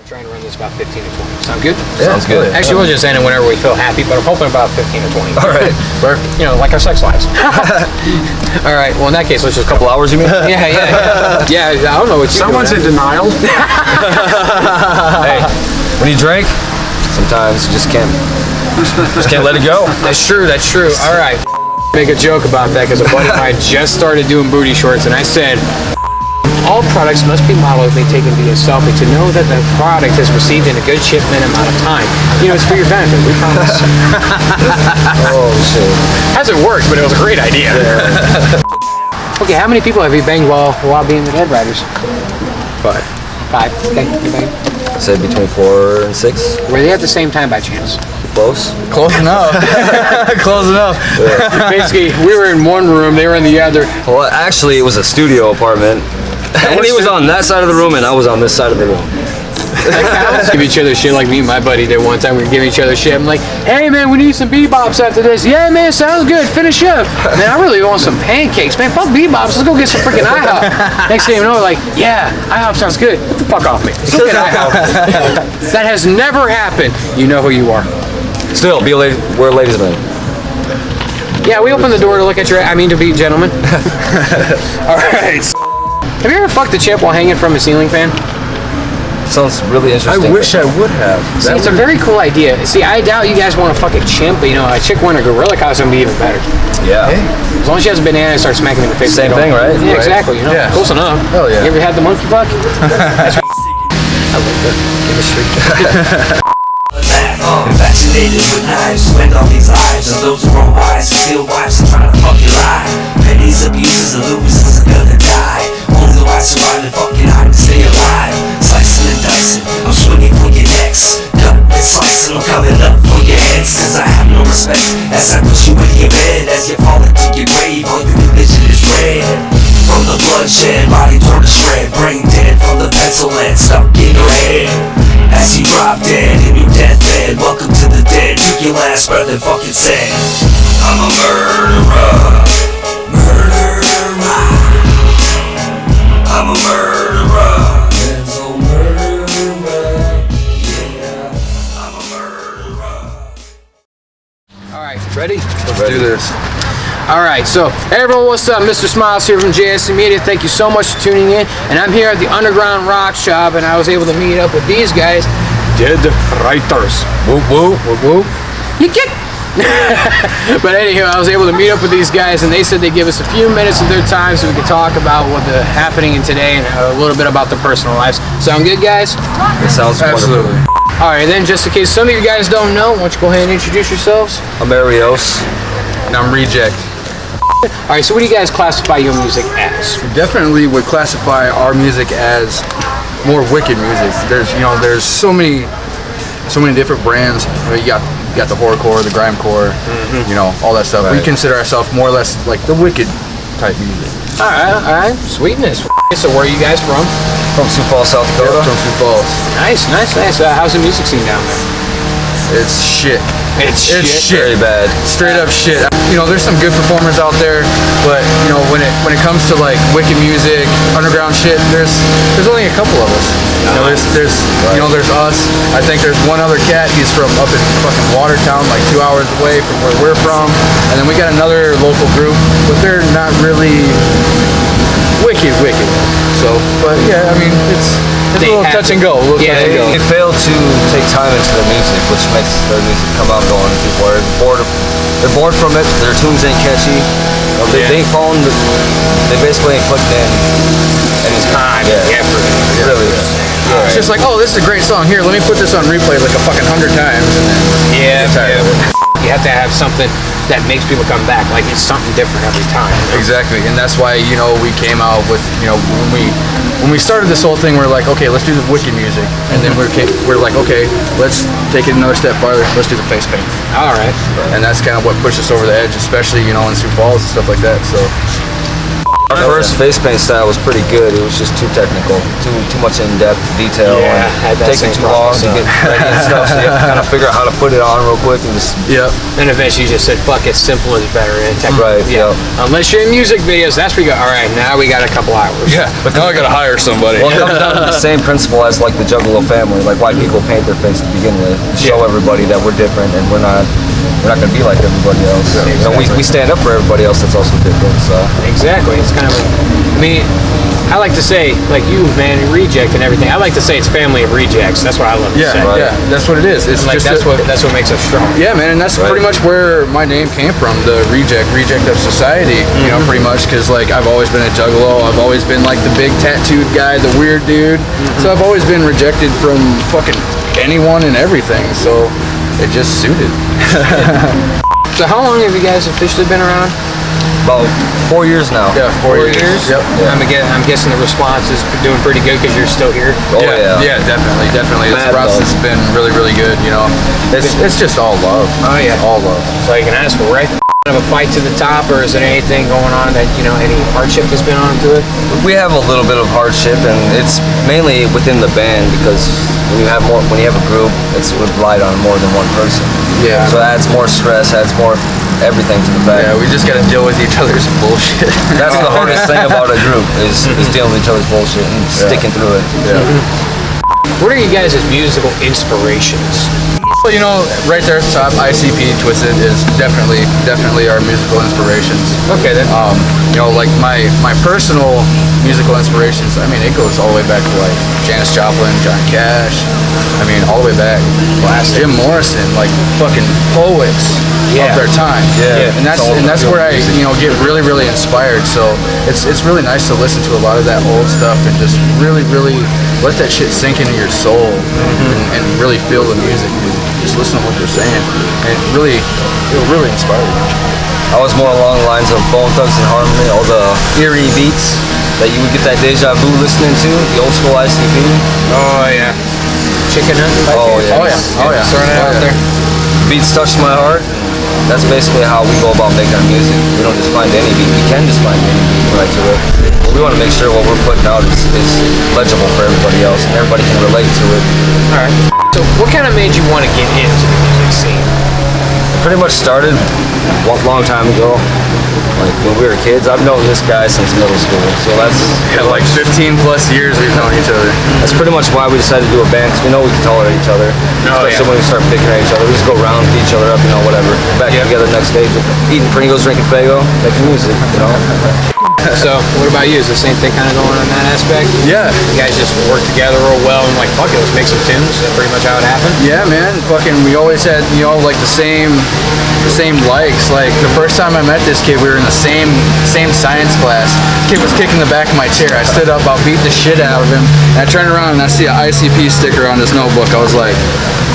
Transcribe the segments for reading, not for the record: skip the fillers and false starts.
Trying to run this about 15 to 20. Sound good? Yeah, sounds good. Actually, we'll just end it whenever we feel happy, but I'm hoping about 15 to 20. All right. Perfect. You know, like our sex lives. All right. Well, in that case, let's just a couple hours, you mean? Yeah. I don't know what you. Someone's in denial. Hey, when you drink, sometimes you just can't let it go. That's true. That's true. All right. Make a joke about that because a buddy of mine just started doing booty shorts, and I said, all products must be modeled and taken via selfie to know that the product is received in a good shipment amount of time. You know, it's for your benefit. We promise. Oh shit. Hasn't worked, but it was a great idea. Okay, how many people have you banged while being the Dead Ryderz? 5. 5. Okay, you banged. I said between 4 and 6. Were they at the same time by chance? Close. Close enough. Close enough. Yeah. Basically, we were in one room, they were in the other. Well, actually, it was a studio apartment. And he was on that side of the room, and I was on this side of the room. Give each other shit like me and my buddy did one time. We were giving each other shit. I'm like, hey man, we need some bebops after this. Yeah man, sounds good. Finish up. Man, I really want some pancakes. Man, fuck bebops. Let's go get some freaking IHOP. Next thing you know, like, yeah, IHOP sounds good. Get the fuck off me. Let's go get IHOP. That has never happened. You know who you are. Still, we're ladies man. Yeah, we opened the door to look at to be gentlemen. All right. Have you ever fucked a chip while hanging from a ceiling fan? Sounds really interesting. I wish I would have. See, it's a very cool idea. See, I doubt you guys want to fuck a chimp, but a chick wearing a gorilla costume would be even better. Yeah. Hey. As long as she has a banana and starts smacking me in the face. Same thing, right? Yeah, Right. exactly. Yeah. Close enough. Hell yeah. You ever had the monkey fuck? That's I like that chemistry. Infatuated with knives, spend all these lives of those who roll wise, steal wives and try to fuck your life. Pennies, abuses, and losers are gonna die. Only the wise survive and fucking hide to stay alive. Slicing and dicing, I'm swinging for your necks. Cut and slicing, I'm coming up for your heads. Cause I have no respect as I push you in your bed. As you fall into your grave, all your vision is red. From the bloodshed, body torn to shred. Brain dead from the pencil lead stuck in your head. As you drop dead in your deathbed, welcome to the dead. Took your last breath and fucking said, I'm a murderer. Murderer. I'm a murderer. There's no murderer. Yeah, I'm a murderer. All right, ready? Let's do this. All right, so hey everyone, what's up? Mr. Smilez here from JSC Media. Thank you so much for tuning in. And I'm here at the Underground Rockshop, and I was able to meet up with these guys, Dead Ryderz. Whoop, whoop, whoop, whoop. You get. But anyhow, I was able to meet up with these guys, and they said they'd give us a few minutes of their time so we could talk about what's happening in today and a little bit about their personal lives. Sound good, guys? It sounds Absolutely. wonderful. All right, then, just in case some of you guys don't know, why don't you go ahead and introduce yourselves? I'm Arios. And I'm Reject. All right, so what do you guys classify your music as? Definitely would classify our music as more wicked music. There's so many different brands. You got the horrorcore, the grimecore, all that stuff. Right. We consider ourselves more or less like the wicked type music. All right, sweetness. So where are you guys from? From Sioux Falls, South Dakota. From Sioux Falls. Nice. How's the music scene down there? It's shit. It's shit. Very bad. Straight up shit. There's some good performers out there, but when it comes to like wicked music, underground shit, there's only a couple of us. There's us. I think there's one other cat. He's from up in fucking Watertown, like 2 hours away from where we're from, and then we got another local group, but they're not really wicked. So, but yeah, it's a little touch and go. They fail to take time into their music, which makes their music come out going. People are bored. They're bored from it. Their tunes ain't catchy. They ain't fallen. They basically ain't clicked in. And it's effort. It really is. Yeah. It's just like, oh, this is a great song. Here, let me put this on replay like a fucking 100 times. And then You have to have something that makes people come back. Like it's something different every time. Exactly, and that's why we came out with when we started this whole thing, we're like, okay, let's do the wicked music, and then we're like, okay, let's take it another step farther. Let's do the face paint. All right. And that's kind of what pushed us over the edge, especially in Sioux Falls and stuff like that. So Our first face paint style was pretty good. It was just too technical, too much in-depth detail, Yeah, had and that taking same too long to problem, get ready and stuff. So you have to kind of figure out how to put it on real quick and just. Yep. And eventually you just said, fuck it, simple is better. And Right, yeah. Unless you're in music videos, that's where you go, all right, now we got a couple hours. Yeah. But now I gotta hire somebody. Well, it comes down to the same principle as like the Juggalo family, like why people paint their face to begin with, to show everybody that we're different and we're not gonna be like everybody else. You know, we stand up for everybody else that's also different. So Exactly. It's kind of like, I mean, I like to say, like you, man, reject and everything. I like to say it's family of rejects. That's what I love to say. right. Yeah, that's what it is. It's Like just that's what makes us strong. Yeah, man, and that's pretty much where my name came from, the reject of society, you know, pretty much, because, like, I've always been a juggalo, I've always been, like, the big tattooed guy, the weird dude, so I've always been rejected from fucking anyone and everything, so it just suited. So how long have you guys officially been around? about 4 years now. Yeah, 4 years. Yep. I'm guessing the response is doing pretty good because you're still here. Oh yeah. Yeah, definitely. The Mad response love. has been really, really good, you know. It's just all love. Oh, yeah. All love. That's all you can ask for, right? Of a fight to the top, or is there anything going on that, you know, any hardship that's been on to it? We have a little bit of hardship, and it's mainly within the band because when you have a group, it's relied on more than one person. Yeah. So it adds more stress, adds more everything to the band. Yeah, we just gotta deal with each other's bullshit. That's the hardest thing about a group is dealing with each other's bullshit and sticking through it. Yeah. What are you guys' musical inspirations? Well, you know, right there at the top, ICP Twisted is definitely our musical inspirations. Okay, then. You know, like my personal musical inspirations, I mean, it goes all the way back to like Janis Joplin, John Cash. I mean, all the way back. Jim Morrison, like fucking poets of their time. Yeah. And that's where I, you know, get really, really inspired. So it's really nice to listen to a lot of that old stuff and just really, really let that shit sink into your soul and really feel the music. Just listen to what they're saying, and it'll really inspire you. I was more along the lines of Bone Thugs and Harmony, all the eerie beats that you would get that deja vu listening to, the old school ICP. Oh, yeah. Chicken Hunt? Oh yeah. Oh yeah. Throwing it out there. Beats touched my heart. That's basically how we go about making our music. We don't just find any beat. We can just find any beat right to it. But we want to make sure what we're putting out is legible for everybody else and everybody can relate to it. All right. So what kind of made you want to get into the music scene? It pretty much started a long time ago. Like when we were kids, I've known this guy since middle school. So that's Like 15 plus years we've known each other. That's pretty much why we decided to do a band, because we know we can tolerate each other. Especially when we start picking at each other. We just go around, beat each other up, you know, whatever. Back together next day, eating Pringles, drinking Faygo, making music, you know. So what about you? Is the same thing kind of going on in that aspect? Yeah. You guys just work together real well and like, fuck it, let's make some tunes. Is that pretty much how it happened? Yeah, man. Fucking, we always had, you know, like the same likes. Like the first time I met this kid, we were in the same science class. Kid was kicking the back of my chair. I stood up, about beat the shit out of him. And I turned around and I see an ICP sticker on his notebook. I was like,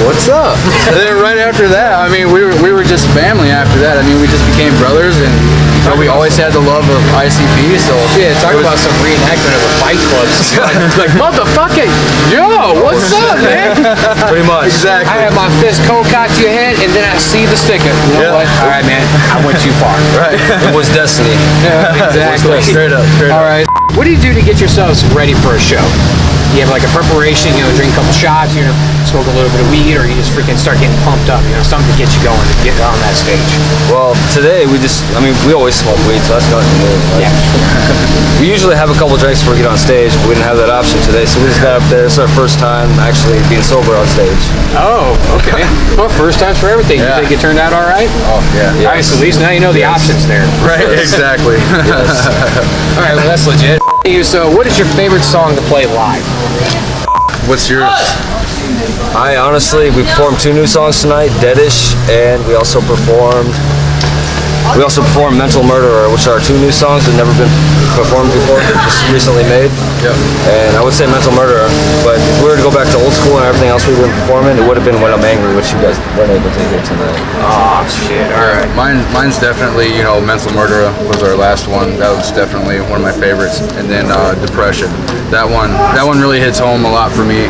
what's up? And then right after that, I mean, we were just family after that. I mean, we just became brothers, and you know, we always had the love of ICP. So Yeah, talk about some reenactment of a fight club. like motherfucker, yo, what's up, man? Pretty much. exactly. I have my fist cold cocked to your head, and then I see the sticker. You know what? All right, man, I went too far. Right. It was destiny. Yeah, exactly. Straight up. All right. What do you do to get yourselves ready for a show? You have like a preparation, you know, drink a couple shots, you know, smoke a little bit of weed, or you just freaking start getting pumped up, you know, something to get you going to get on that stage. Well, today we always smoke weed, so that's nothing new. Like, we usually have a couple drinks before we get on stage, but we didn't have that option today, so we just got up there. It's our first time actually being sober on stage. Oh, okay. Well, first times for everything. Yeah. You think it turned out all right? Oh yeah. All right, so at least now you know the options there. Right. Exactly. All right, well, that's legit. So what is your favorite song to play live? What's yours? We performed 2 new songs tonight, Deadish, and we also performed Mental Murderer, which are 2 new songs that never been performed before, just recently made. Yep. And I would say Mental Murderer, but if we were to go back to old school and everything else we've been performing, it would have been When I'm Angry, which you guys weren't able to hear tonight. Oh, shit. All right. Mine's definitely, you know, Mental Murderer was our last one. That was definitely one of my favorites. And then Depression. That one really hits home a lot for me.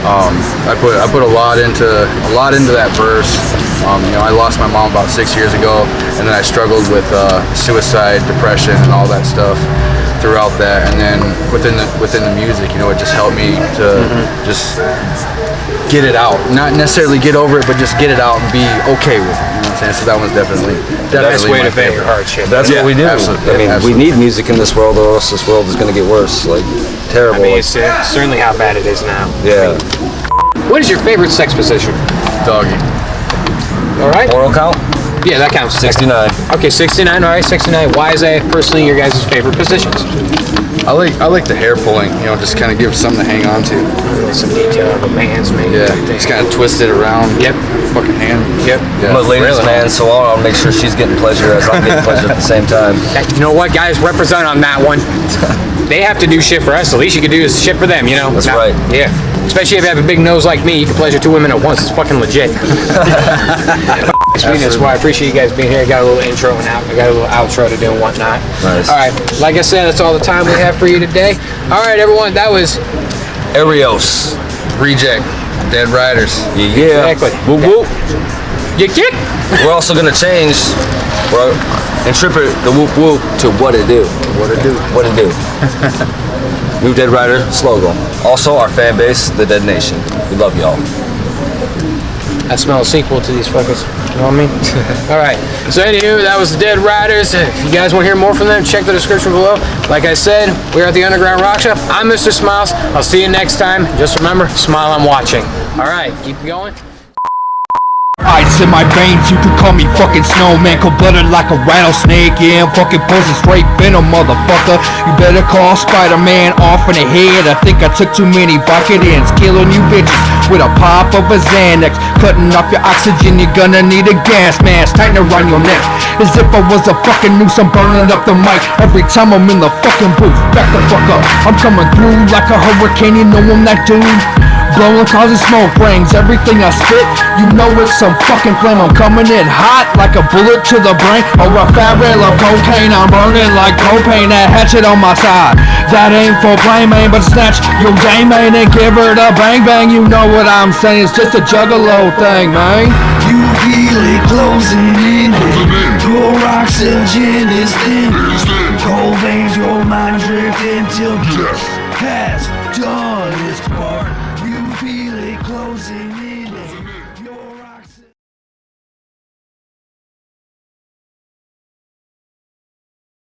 I put a lot into that verse. You know, I lost my mom about 6 years ago, and then I struggled with suicide, depression, and all that stuff throughout that, and then within the music, you know, it just helped me to just get it out. Not necessarily get over it, but just get it out and be okay with it. You know what I'm saying? So that one's definitely Best way my to vent your favorite. hardship. That's what we do. absolutely. I mean, Absolutely. we need music in this world, or else this world is going to get worse. Like, terrible. I mean, it's certainly how bad it is now. yeah. What is your favorite sex position? Doggy. All right. Oral count? Yeah, that counts. 69. Okay, 69. All right, 69. Why is that personally your guys' favorite positions? I like the hair pulling. You know, just kind of give something to hang on to. Some detail of a man's man. Yeah, just kind of twist it around. Yep. Fucking hand. Yep. Yeah. I'm a ladies' man, so I'll make sure she's getting pleasure as I'm getting pleasure at the same time. You know what, guys? Represent on that one. They have to do shit for us. The least you can do is shit for them, you know? That's right. Yeah. Especially if you have a big nose like me, you can pleasure 2 women at once. It's fucking legit. Sweetness. Well, I appreciate you guys being here. I got a little intro and out. I got a little outro to do and whatnot. Nice. All right. Like I said, that's all the time we have for you today. All right, everyone. That was Arios. Reject. Dead Ryderz. Yeah. Exactly. Whoop whoop. you kick. We're also gonna change, well, interpret the whoop whoop to what it do. What it do? What it do. New Dead Ryder slogan. Also our fan base, the Dead Nation. We love y'all. I smell a sequel to these fuckers. You know what I mean? All right. So anywho, that was the Dead Ryderz. If you guys want to hear more from them, check the description below. Like I said, we're at the Underground Rockshop. I'm Mr. Smilez. I'll see you next time. Just remember, smile, I'm watching. All right, keep going. Ice in my veins, you could call me fucking snowman. Cold-blooded like a rattlesnake. Yeah, I'm fucking poison straight venom, motherfucker. You better call Spider-Man off in the head. I think I took too many Vicodins. Killing you bitches with a pop of a Xanax. Cutting off your oxygen, you're gonna need a gas mask. Tighten around your neck, as if I was a fucking noose. I'm burning up the mic every time I'm in the fucking booth. Back the fuck up, I'm coming through like a hurricane. You know I'm that dude. Blowing causes smoke rings, everything I spit, you know it's some fucking flame. I'm coming in hot like a bullet to the brain, or a fat rail of cocaine. I'm burning like propane, that hatchet on my side. That ain't for play, man, but snatch your game, man, and give her the bang bang. You know what I'm saying, it's just a juggalo thing, man. You feel it closing in. Your oxygen is thin. Cold veins, your mind drifting till death has done its part.